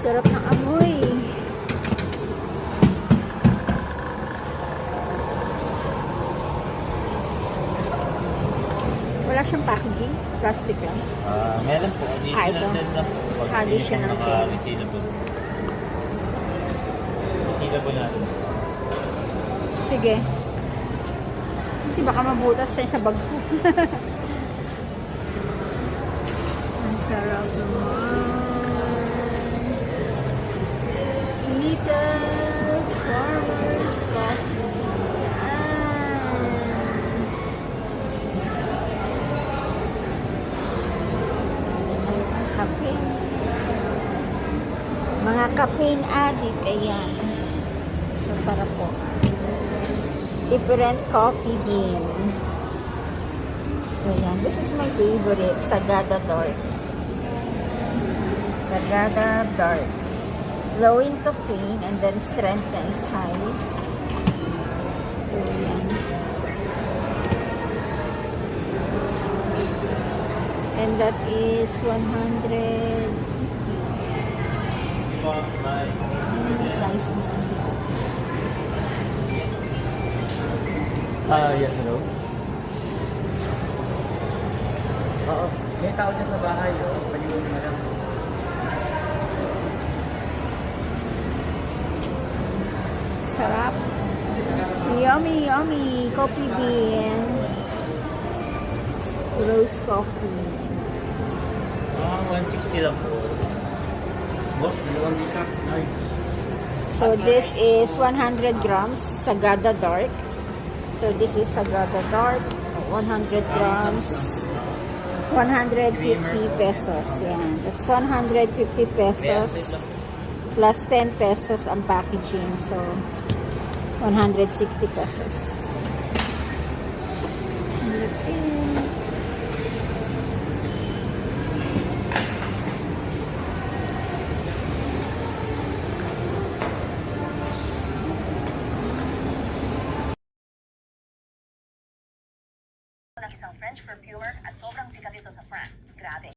Sarap ng amoy. Wala siyang packaging? Plastic lang? Meron po. Additional ito. din na po. Additional po. din. Resealable. Resealable natin. Sige. Kasi baka mabutas sa bag ko. Ang sarap naman. Little Farmer's Coffee. Ang kape. Mga caffeine addict, ayan. So, sarap po. Different coffee bean. So, yan. This is my favorite. Sagada Dark. Sagada Dark. Low in caffeine and then strength na is high. So, yan. And that is 100. Price na sa Yes, hello. Oo. May tao dyan sa bahay, oh. Paliwan mo lang. sarap. Yummy, yummy. Coffee bean. Rose coffee. 160 lang po. Boss, dalawang likas. Ay. So, this is 100 grams. Sagada Dark. So, this is Sagada Dark. 100 grams. 150 pesos. Yan. That's 150 pesos. Plus 10 pesos ang packaging. So, 160 pesos. Let's see. Ng isang French perfumer at sobrang sikat ito sa France. Grabe.